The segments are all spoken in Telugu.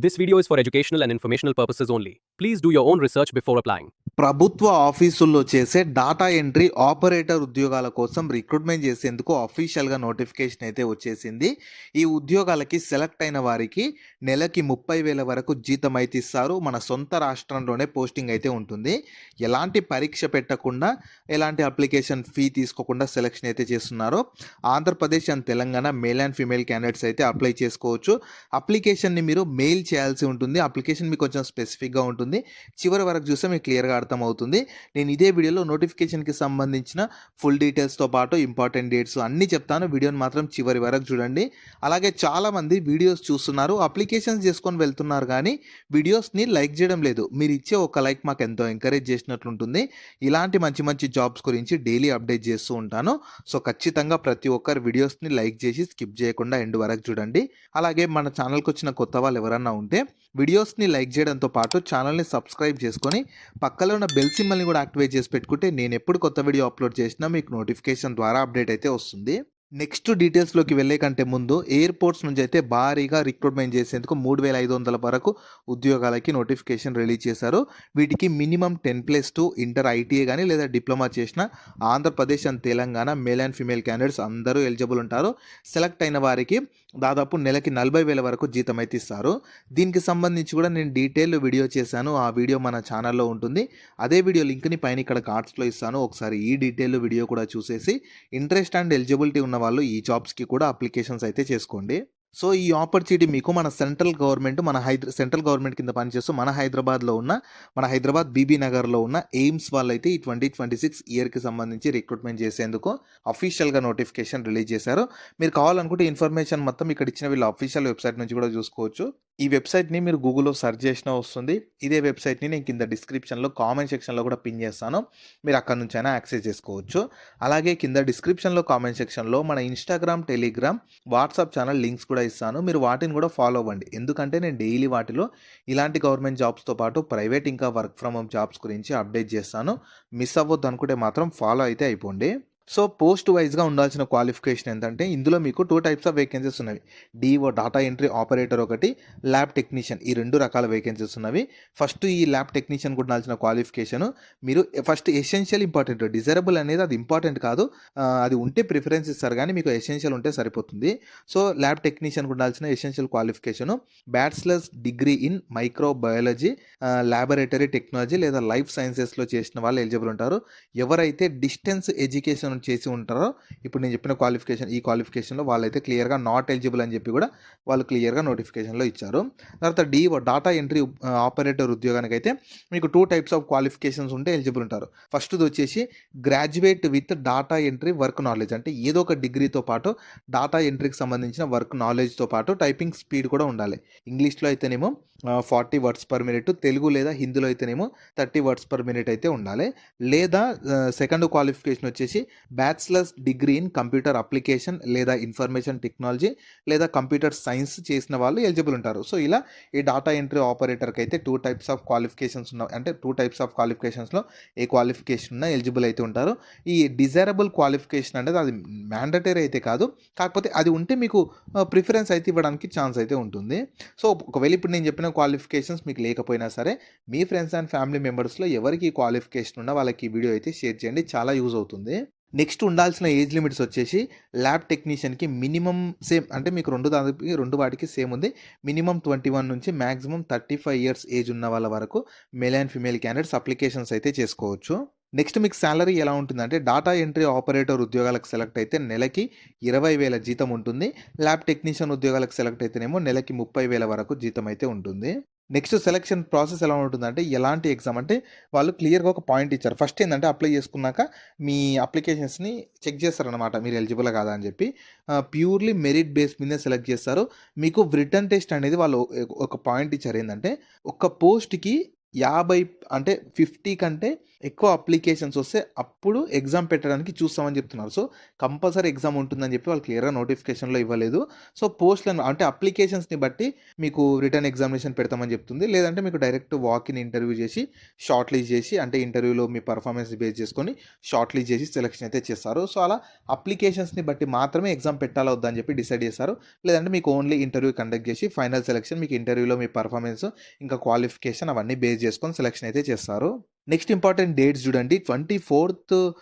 This video is for educational and informational purposes only. Please do your own research before applying. ప్రభుత్వ ఆఫీసుల్లో చేసే డాటా ఎంట్రీ ఆపరేటర్ ఉద్యోగాల కోసం రిక్రూట్మెంట్ చేసేందుకు అఫీషియల్గా నోటిఫికేషన్ అయితే వచ్చేసింది. ఈ ఉద్యోగాలకి సెలెక్ట్ అయిన వారికి నెలకి 30,000 వరకు జీతం అయితే ఇస్తారు. మన సొంత రాష్ట్రంలోనే పోస్టింగ్ అయితే ఉంటుంది. ఎలాంటి పరీక్ష పెట్టకుండా, ఎలాంటి అప్లికేషన్ ఫీ తీసుకోకుండా సెలెక్షన్ అయితే చేస్తున్నారు. Andhra Pradesh and Telangana male and female candidates అయితే అప్లై చేసుకోవచ్చు. అప్లికేషన్ని మీరు మెయిల్ చేయాల్సి ఉంటుంది. అప్లికేషన్ మీకు కొంచెం స్పెసిఫిక్గా ఉంటుంది. చివరి వరకు చూస్తే మీకు క్లియర్గా అర్థమవుతుంది. నేను ఇదే వీడియోలో నోటిఫికేషన్కి సంబంధించిన ఫుల్ డీటెయిల్స్తో పాటు ఇంపార్టెంట్ డేట్స్ అన్నీ చెప్తాను. వీడియోని మాత్రం చివరి వరకు చూడండి. అలాగే చాలామంది వీడియోస్ చూస్తున్నారు, అప్లికేషన్స్ చేసుకొని వెళ్తున్నారు, కానీ వీడియోస్ని లైక్ చేయడం లేదు. మీరు ఇచ్చే ఒక లైక్ మాకు ఎంతో ఎంకరేజ్ చేసినట్లుంటుంది. ఇలాంటి మంచి మంచి జాబ్స్ గురించి డైలీ అప్డేట్ చేస్తూ ఉంటాను. సో ఖచ్చితంగా ప్రతి ఒక్కరు వీడియోస్ని లైక్ చేసి స్కిప్ చేయకుండా ఎండ్ వరకు చూడండి. అలాగే మన ఛానల్కి వచ్చిన కొత్త వాళ్ళు ఎవరన్నా ఉంటే వీడియోస్ని లైక్ చేయడంతో పాటు ఛానల్ని సబ్స్క్రైబ్ చేసుకొని పక్కలో ఉన్న బెల్ సింబల్ని కూడా యాక్టివేట్ చేసి పెట్టుకుంటే నేను ఎప్పుడు కొత్త వీడియో అప్లోడ్ చేసినా మీకు నోటిఫికేషన్ ద్వారా అప్డేట్ అయితే వస్తుంది. నెక్స్ట్ డీటెయిల్స్లోకి వెళ్ళే కంటే ముందు ఎయిర్పోర్ట్స్ నుంచి అయితే భారీగా రిక్రూట్మెంట్ చేసేందుకు 3,500 వరకు ఉద్యోగాలకి నోటిఫికేషన్ రిలీజ్ చేశారు. వీటికి మినిమం 10+2 ఇంటర్ ఐటీఏ కానీ లేదా డిప్లొమా చేసిన Andhra Pradesh and Telangana male and female candidates అందరూ ఎలిజిబుల్ ఉంటారు. సెలెక్ట్ అయిన వారికి దాదాపు నెలకి 40,000 వరకు జీతం అయితే ఇస్తారు. దీనికి సంబంధించి కూడా నేను డీటెయిల్ వీడియో చేశాను. ఆ వీడియో మన ఛానల్లో ఉంటుంది. అదే వీడియో లింక్ని పైన ఇక్కడ కార్డ్స్లో ఇస్తాను. ఒకసారి ఈ డీటెయిల్ వీడియో కూడా చూసేసి ఇంట్రెస్ట్ అండ్ ఎలిజిబిలిటీ ఉన్న వాళ్ళు ఈ జాబ్స్కి కూడా అప్లికేషన్స్ అయితే చేసుకోండి. సో ఈ ఆపర్చునిటీ మీకు మన సెంట్రల్ గవర్నమెంట్ కింద పనిచేస్తూ మన హైదరాబాద్ బీబీ నగర్లో ఉన్న ఎయిమ్స్ వాళ్ళు అయితే ఈ 2026 ఇయర్కి సంబంధించి రిక్రూట్మెంట్ చేసేందుకు అఫీషియల్గా నోటిఫికేషన్ రిలీజ్ చేశారు. మీరు కావాలనుకుంటే ఇన్ఫర్మేషన్ మొత్తం ఇక్కడ ఇచ్చిన వీళ్ళ అఫీషియల్ వెబ్సైట్ నుంచి కూడా చూసుకోవచ్చు. ఈ వెబ్సైట్ని మీరు గూగుల్లో సెర్చ్ చేసినా వస్తుంది. ఇదే వెబ్సైట్ని నేను కింద డిస్క్రిప్షన్లో కామెంట్ సెక్షన్లో కూడా పిన్ చేస్తాను. మీరు అక్కడ నుంచి అయినా యాక్సెస్ చేసుకోవచ్చు. అలాగే కింద డిస్క్రిప్షన్లో కామెంట్ సెక్షన్లో మన Instagram, Telegram, WhatsApp channel links కూడా ఇస్తాను. మీరు వాటిని కూడా ఫాలో అవ్వండి. ఎందుకంటే నేను డైలీ వాటిలో ఇలాంటి గవర్నమెంట్ జాబ్స్తో పాటు ప్రైవేట్ ఇంకా వర్క్ ఫ్రమ్ హోమ్ జాబ్స్ గురించి అప్డేట్ చేస్తాను. మిస్ అవ్వద్దు అనుకుంటే మాత్రం ఫాలో అయితే అయిపోండి. సో పోస్ట్ వైజ్గా ఉండాల్సిన క్వాలిఫికేషన్ ఏంటంటే ఇందులో మీకు 2 టైప్స్ ఆఫ్ వేకెన్సీస్ ఉన్నవి. డిఓ డాటా ఎంట్రీ ఆపరేటర్ ఒకటి, ల్యాబ్ టెక్నీషియన్, ఈ 2 రకాల వేకెన్సీస్ ఉన్నవి. ఫస్ట్ ఈ ల్యాబ్ టెక్నీషియన్కి ఉండాల్సిన క్వాలిఫికేషన్ మీరు ఫస్ట్ ఎసెన్షియల్ ఇంపార్టెంట్, డిజైరబుల్ అనేది అది ఇంపార్టెంట్ కాదు, అది ఉంటే ప్రిఫరెన్స్ ఇస్తారు కానీ మీకు ఎసెన్షియల్ ఉంటే సరిపోతుంది. సో ల్యాబ్ టెక్నీషియన్కి ఉండాల్సిన essential qualification bachelors degree in microbiology, laboratory technology లేదా లైఫ్ సైన్సెస్లో చేసిన వాళ్ళు ఎలిజిబుల్ ఉంటారు. ఎవరైతే డిస్టెన్స్ ఎడ్యుకేషన్ చేసి ఉంటారో ఇప్పుడు నేను చెప్పిన ఈ క్వాలిఫికేషన్లో వాళ్ళైతే క్లియర్గా నాట్ ఎలిజిబుల్ అని చెప్పి కూడా వాళ్ళు క్లియర్గా నోటిఫికేషన్లో ఇచ్చారు. తర్వాత డాటా ఎంట్రీ ఆపరేటర్ ఉద్యోగానికి అయితే మీకు 2 టైప్స్ ఆఫ్ క్వాలిఫికేషన్స్ ఉంటే ఎలిజిబుల్ ఉంటారు. ఫస్ట్ది వచ్చేసి graduate with data entry work knowledge, అంటే ఏదో ఒక డిగ్రీతో పాటు డాటా ఎంట్రీకి సంబంధించిన వర్క్ నాలెడ్జ్తో పాటు టైపింగ్ స్పీడ్ కూడా ఉండాలి. ఇంగ్లీష్లో అయితేనేమో 40 వర్డ్స్ పర్ మినిట్, తెలుగు లేదా హిందీలో అయితేనేమో 30 వర్డ్స్ పర్ మినిట్ అయితే ఉండాలి. లేదా సెకండ్ క్వాలిఫికేషన్ వచ్చేసి bachelors degree in computer application లేదా ఇన్ఫర్మేషన్ టెక్నాలజీ లేదా కంప్యూటర్ సైన్స్ చేసిన వాళ్ళు ఎలిజిబుల్ ఉంటారు. సో ఇలా ఈ డాటా ఎంట్రీ ఆపరేటర్కి అయితే 2 టైప్స్ ఆఫ్ క్వాలిఫికేషన్స్ ఉన్నాయి. అంటే 2 టైప్స్ ఆఫ్ క్వాలిఫికేషన్స్లో ఏ క్వాలిఫికేషన్ ఉన్నా ఎలిజిబుల్ అయితే ఉంటారు. ఈ డిజైరబుల్ క్వాలిఫికేషన్ అనేది అది మ్యాండటరీ అయితే కాదు, కాకపోతే అది ఉంటే మీకు ప్రిఫరెన్స్ అయితే ఇవ్వడానికి ఛాన్స్ అయితే ఉంటుంది. సో ఒకవేళ ఇప్పుడు నేను చెప్పిన క్వాలిఫికేషన్స్ మీకు లేకపోయినా సరే మీ ఫ్రెండ్స్ అండ్ ఫ్యామిలీ మెంబర్స్లో ఎవరికి క్వాలిఫికేషన్ ఉన్నా వాళ్ళకి ఈ వీడియో అయితే షేర్ చేయండి, చాలా యూజ్ అవుతుంది. నెక్స్ట్ ఉండాల్సిన ఏజ్ లిమిట్స్ వచ్చేసి ల్యాబ్ టెక్నీషియన్కి మినిమం సేమ్, అంటే మీకు రెండు వాటికి సేమ్ ఉంది. మినిమం 21 నుంచి మ్యాక్సిమం 35 ఇయర్స్ ఏజ్ ఉన్న వాళ్ళ వరకు male and female candidates applications అయితే చేసుకోవచ్చు. నెక్స్ట్ మీకు శాలరీ ఎలా ఉంటుందంటే డాటా ఎంట్రీ ఆపరేటర్ ఉద్యోగాలకు సెలెక్ట్ అయితే నెలకి 20,000 జీతం ఉంటుంది. ల్యాబ్ టెక్నీషియన్ ఉద్యోగాలకు సెలెక్ట్ అయితేనేమో నెలకి 30,000 వరకు జీతం అయితే ఉంటుంది. నెక్స్ట్ సెలక్షన్ ప్రాసెస్ ఎలా ఉంటుందంటే ఎలాంటి ఎగ్జామ్ అంటే వాళ్ళు క్లియర్గా ఒక పాయింట్ ఇచ్చారు. ఫస్ట్ ఏంటంటే అప్లై చేసుకున్నాక మీ అప్లికేషన్స్ని చెక్ చేస్తారనమాట, మీరు ఎలిజిబుల్ కాదా అని చెప్పి. ప్యూర్లీ మెరిట్ బేస్ మీదే సెలెక్ట్ చేస్తారు. మీకు రిటర్న్ టెస్ట్ అనేది వాళ్ళు ఒక పాయింట్ ఇచ్చారు. ఏంటంటే ఒక పోస్ట్కి 50 అంటే 50 కంటే ఎక్కువ అప్లికేషన్స్ వస్తే అప్పుడు ఎగ్జామ్ పెట్టడానికి చూస్తామని చెప్తున్నారు. సో, కంపల్సరీ ఎగ్జామ్ ఉంటుందని చెప్పి వాళ్ళు క్లియర్‌గా నోటిఫికేషన్‌లో ఇవ్వలేదు. సో, పోస్ట్‌లను అంటే అప్లికేషన్స్‌ని బట్టి మీకు రిటన్ ఎగ్జామినేషన్ పెడతామని చెప్తుంది. లేదంటే మీకు డైరెక్ట్ వాక్ ఇన్ ఇంటర్వ్యూ చేసి, షార్ట్ లిస్ట్ చేసి అంటే ఇంటర్వ్యూలో మీ పర్ఫార్మెన్స్ బేస్ చేసుకొని షార్ట్ లిస్ట్ చేసి సెలక్షన్ అయితే చేస్తారు. సో, అలా అప్లికేషన్స్‌ని బట్టి మాత్రమే ఎగ్జామ్ పెట్టాలా వద్దా అని చెప్పి డిసైడ్ చేస్తారు. లేదంటే మీకు ఓన్లీ ఇంటర్వ్యూ కండక్ట్ చేసి ఫైనల్ సెలక్షన్ మీకు ఇంటర్వ్యూలో మీ పర్ఫార్మెన్స్ ఇంకా క్వాలిఫికేషన్ అవన్నీ బేస్ చేసుకొని సెలక్షన్ అయితే చేస్తారు. నెక్స్ట్ ఇంపార్టెంట్ డేట్స్ చూడండి. 24th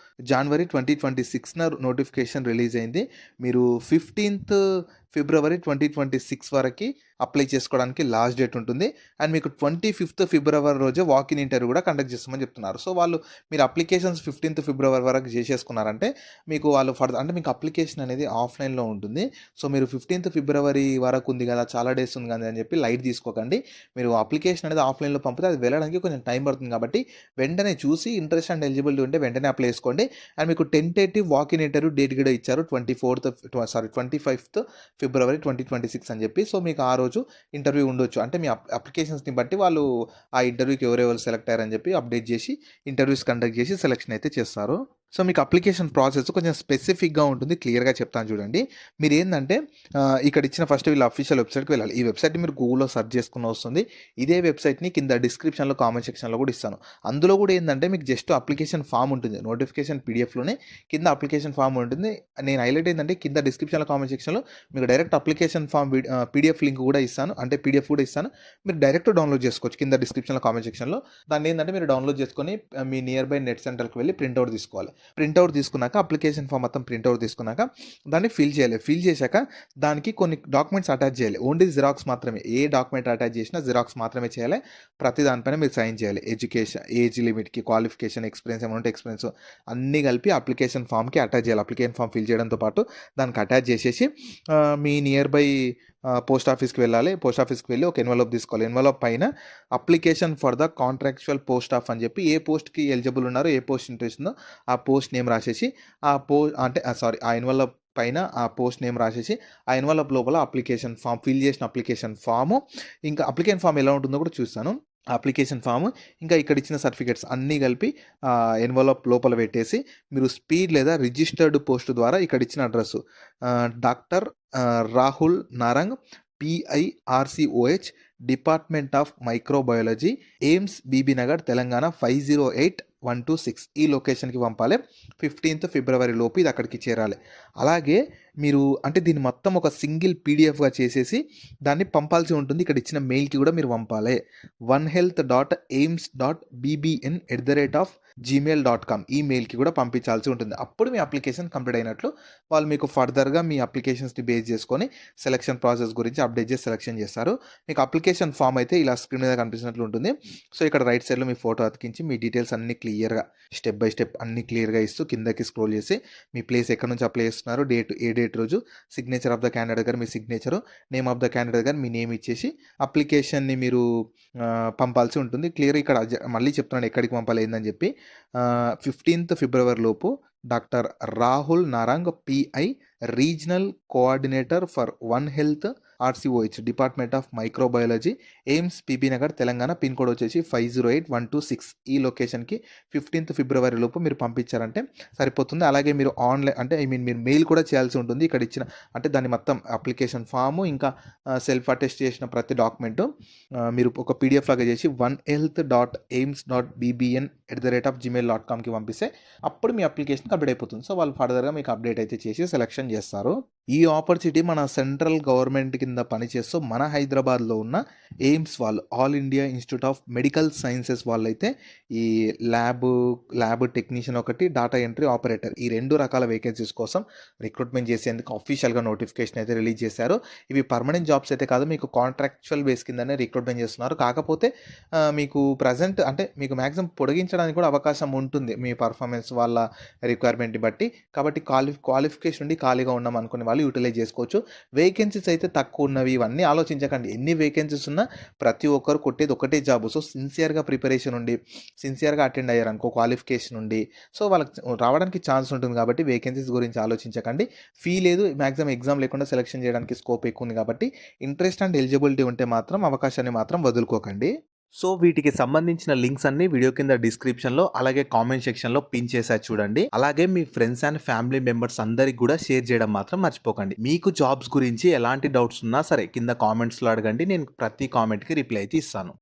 జాన్వరి 2026న నోటిఫికేషన్ రిలీజ్ అయింది. మీరు 15th ఫిబ్రవరి 2026 వరకి అప్లై చేసుకోవడానికి లాస్ట్ డేట్ ఉంటుంది. అండ్ మీకు 25th ఫిబ్రవరి రోజే వాక్ ఇన్ ఇంటర్వ్యూ కూడా కండక్ట్ చేస్తామని చెప్తున్నారు. సో, వాళ్ళు మీరు అప్లికేషన్స్ 15th ఫిబ్రవరి వరకు చేసేసుకున్నారంటే మీకు వాళ్ళు అంటే మీకు అప్లికేషన్ అనేది ఆఫ్‌లైన్‌లో ఉంటుంది. సో, మీరు 15th ఫిబ్రవరి వరకు ఉంది కదా! చాలా డేస్ ఉంది కదా! అని చెప్పి లైట్ తీసుకోకండి. మీరు అప్లికేషన్ అనేది ఆఫ్‌లైన్‌లో పంపితే అది వెళ్ళడానికి కొంచెం టైం పడుతుంది కాబట్టి వెంటనే చూసి ఇంట్రెస్ట్ అండ్ ఎలిజిబిలిటీ ఉంటే వెంటనే అప్లై చేసుకోండి. అండ్ మీకు tentative walk in interview date కూడా ఇచ్చారు. 25th ఫిబ్రవరి 2026 అని చెప్పి. సో, మీకు ఆ రోజు ఇంటర్వ్యూ ఉండొచ్చు. అంటే మీ అప్లికేషన్స్‌ని బట్టి వాళ్ళు ఆ ఇంటర్వ్యూకి ఎవరెవరు సెలెక్ట్ అయ్యారని చెప్పి అప్డేట్ చేసి ఇంటర్వ్యూస్ కండక్ట్ చేసి సెలక్షన్ అయితే చేస్తారు. సో, మీకు అప్లికేషన్ ప్రాసెస్ కొంచెం స్పెసిఫిక్‌గా ఉంటుంది. క్లియర్‌గా చెప్తాను చూడండి. మీరేందంటే ఇక్కడ ఇచ్చిన ఫస్ట్ వీళ్ళ అఫీషియల్ వెబ్‌సైట్‌కి వెళ్ళాలి. ఈ వెబ్‌సైట్‌ని మీరు గూగుల్‌లో సెర్చ్ చేసుకున్న వస్తుంది. ఇదే వెబ్‌సైట్‌ని కింద డిస్క్రిప్షన్‌లో, కామెంట్ సెక్షన్‌లో కూడా ఇస్తాను. అందులో కూడా ఏందంటే మీకు జస్ట్ అప్లికేషన్ ఫామ్ ఉంటుంది. నోటిఫికేషన్ పీడిఎఫ్‌లోనే కింద అప్లికేషన్ ఫామ్ ఉంటుంది. నేను హైలైట్ ఏందంటే కింద డిస్క్రిప్షన్‌లో, కామెంట్ సెక్షన్‌లో మీకు direct application form PDF link కూడా ఇస్తాను. అంటే పీడిఎఫ్ కూడా ఇస్తాను. మీరు డైరెక్ట్ డౌన్లోడ్ చేసుకోవచ్చు. కింద డిస్క్రిప్షన్‌లో, కామెంట్ సెక్షన్‌లో. దాన్ని ఏందంటే మీరు డౌన్లోడ్ చేసుకొని మీ నియర్ బై నెట్ సెంటర్‌కి వెళ్ళి ప్రింట్‌ఔట్ తీసుకోవాలి. ప్రింట్‌ఔట్ తీసుకున్నాక అప్లికేషన్ ఫామ్ మొత్తం ప్రింట్‌ఔట్ తీసుకున్నాక దాన్ని ఫిల్ చేయాలి. ఫిల్ చేశాక దానికి కొన్ని డాక్యుమెంట్స్ అటాచ్ చేయాలి. ఓన్లీ జిరాక్స్ మాత్రమే. ఏ డాక్యుమెంట్ అటాచ్ చేసినా జిరాక్స్ మాత్రమే చేయాలి. ప్రతి దానిపైన మీరు సైన్ చేయాలి. ఎడ్యుకేషన్, ఏజ్ లిమిట్‌కి, క్వాలిఫికేషన్, ఎక్స్‌పీరియన్స్ ఏమైనా ఉంటే ఎక్స్‌పీరియన్స్ అన్నీ కలిపి అప్లికేషన్ ఫామ్‌కి అటాచ్ చేయాలి. అప్లికేషన్ ఫామ్ ఫిల్ చేయడంతో పాటు దానికి అటాచ్ చేసేసి మీ నియర్ బై పోస్ట్ ఆఫీస్‌కి వెళ్ళాలి. పోస్ట్ ఆఫీస్‌కి వెళ్ళి ఒక ఎన్వలప్ తీసుకోవాలి. ఎన్వలప్ పైన application for the contractual post of అని చెప్పి ఏ పోస్ట్‌కి ఎలిజిబుల్ ఉన్నారో, ఏ పోస్ట్ ఇంట్రెస్ట్ ఉందో ఆ పోస్ట్ నేమ్ రాసేసి ఆ అంటే ఆ ఎన్వలప్ పైన ఆ పోస్ట్ నేమ్ రాసేసి ఆ ఎన్వలప్ లోపల అప్లికేషన్ ఫామ్ ఫిల్ చేసిన అప్లికేషన్ ఫాము ఇంకా అప్లికేషన్ ఫామ్ ఎలా ఉంటుందో కూడా చూస్తాను. అప్లికేషన్ ఫాము ఇంకా ఇక్కడ ఇచ్చిన సర్టిఫికేట్స్ అన్నీ కలిపి ఎన్వలప్ లోపల పెట్టేసి మీరు స్పీడ్ లేదా రిజిస్టర్డ్ పోస్ట్ ద్వారా ఇక్కడ ఇచ్చిన address doctor Rahul Narang PIRCOH department of microbiology AIIMS Bibi Nagar Telangana 508126 ఈ లొకేషన్కి పంపాలి. 15th ఫిబ్రవరి లోపు ఇది అక్కడికి చేరాలి. అలాగే మీరు అంటే దీన్ని మొత్తం ఒక సింగిల్ పీడిఎఫ్గా చేసేసి దాన్ని పంపాల్సి ఉంటుంది. ఇక్కడ ఇచ్చిన మెయిల్కి కూడా మీరు పంపాలి. onehealth.aimsbbn@gmail.com ఈ మెయిల్కి కూడా పంపించాల్సి ఉంటుంది. అప్పుడు మీ అప్లికేషన్ కంప్లీట్ అయినట్లు. వాళ్ళు మీకు ఫర్దర్గా మీ అప్లికేషన్స్ని బేస్ చేసుకొని సెలక్షన్ ప్రాసెస్ గురించి అప్డేట్ చేసి సెలక్షన్ చేస్తారు. మీకు అప్లికేషన్ ఫామ్ అయితే ఇలా స్క్రీన్ మీద కనిపిస్తున్నట్లు ఉంటుంది. సో, ఇక్కడ రైట్ సైడ్లో మీ ఫోటో అతికించి మీ డీటెయిల్స్ అన్ని క్లియర్గా స్టెప్ బై స్టెప్ అన్ని క్లియర్గా ఇస్తూ కిందకి స్క్రోల్ చేసి మీ ప్లేస్ ఎక్కడి నుంచి అప్లై చేస్తున్నారు, ఏ డేట్ రోజు, సిగ్నేచర్ ఆఫ్ ద క్యాండిడేట్ గారు మీ signature, name of the candidate గారు మీ నేమ్ ఇచ్చేసి అప్లికేషన్ని మీరు పంపాల్సి ఉంటుంది. క్లియర్ ఇక్కడ మళ్ళీ చెప్తున్నాను ఎక్కడికి పంపాలి ఏందని చెప్పి 15th ఫిబ్రవరి లోపు doctor Rahul Narang PI regional coordinator for one health RCOH department of microbiology AIIMS PB Nagar Telangana pin code వచ్చేసి 508126 ఈ లొకేషన్కి 15th ఫిబ్రవరి లోపు మీరు పంపించారంటే సరిపోతుంది. అలాగే మీరు ఆన్లైన్ అంటే మీరు మెయిల్ కూడా చేయాల్సి ఉంటుంది. ఇక్కడ ఇచ్చిన అంటే దాన్ని మొత్తం అప్లికేషన్ ఫాము ఇంకా సెల్ఫ్ అటెస్ట్ చేసిన ప్రతి డాక్యుమెంటు మీరు ఒక PDF లాగా చేసి onehealth.aims.bbn@gmail.comకి పంపిస్తే అప్పుడు మీ అప్లికేషన్ కంప్లీట్ అయిపోతుంది. సో, వాళ్ళు ఫర్దర్గా మీకు అప్డేట్ అయితే చేసి సెలక్షన్ చేస్తారు. ఈ ఆపర్చునిటీ మన సెంట్రల్ గవర్నమెంట్ కింద పనిచేస్తూ మన హైదరాబాద్లో ఉన్న ఎయిమ్స్ వాళ్ళు all India institute of medical sciences వాళ్ళైతే ఈ ల్యాబ్ టెక్నీషియన్ ఒకటి, డాటా ఎంట్రీ ఆపరేటర్ ఈ 2 రకాల వేకెన్సీస్ కోసం రిక్రూట్మెంట్ చేసేందుకు అఫీషియల్గా నోటిఫికేషన్ అయితే రిలీజ్ చేశారు. ఇవి పర్మనెంట్ జాబ్స్ అయితే కాదు, మీకు కాంట్రాక్చువల్ బేస్ కిందనే రిక్రూట్మెంట్ చేస్తున్నారు. కాకపోతే మీకు ప్రజెంట్ అంటే మీకు మ్యాక్సిమం పొడిగించడానికి కూడా అవకాశం ఉంటుంది మీ పర్ఫార్మెన్స్ వాళ్ళ రిక్వైర్మెంట్ని బట్టి. కాబట్టి క్వాలిఫికేషన్ ఉండి ఖాళీగా ఉన్నాం అనుకునే వాళ్ళు యూటిలైజ్ చేసుకోవచ్చు. వేకెన్సీస్ అయితే తక్కువ ఉన్నవి ఇవన్నీ ఆలోచించకండి. ఎన్ని వేకెన్సీస్ ఉన్నా ప్రతి ఒక్కరు కొట్టేది ఒకటే జాబ్. సో, సిన్సియర్గా ప్రిపరేషన్ ఉండి సిన్సియర్గా అటెండ్ అయ్యారనుకో క్వాలిఫికేషన్ ఉండి సో వాళ్ళకి రావడానికి ఛాన్స్ ఉంటుంది. కాబట్టి వేకెన్సీస్ గురించి ఆలోచించకండి. ఫీ లేదు, మ్యాక్సిమం ఎగ్జామ్ లేకుండా సెలెక్షన్ చేయడానికి స్కోప్ ఎక్కువ ఉంది. కాబట్టి ఇంట్రెస్ట్ అండ్ ఎలిజిబిలిటీ ఉంటే మాత్రం అవకాశాన్ని మాత్రం వదులుకోకండి. సో వీటికి సంబంధించిన లింక్స్ అన్ని వీడియో కింద డిస్క్రిప్షన్‌లో అలాగే కామెంట్ సెక్షన్‌లో పిన్ చేశా చూడండి. అలాగే మీ ఫ్రెండ్స్ అండ్ ఫ్యామిలీ మెంబర్స్ అందరికి కూడా షేర్ చేయడం మాత్రం మర్చిపోకండి. మీకు జాబ్స్ గురించి ఎలాంటి డౌట్స్ ఉన్నా సరే కింద కామెంట్స్‌లో అడగండి. నేను ప్రతి కామెంట్‌కి రిప్లై అయితే ఇస్తాను.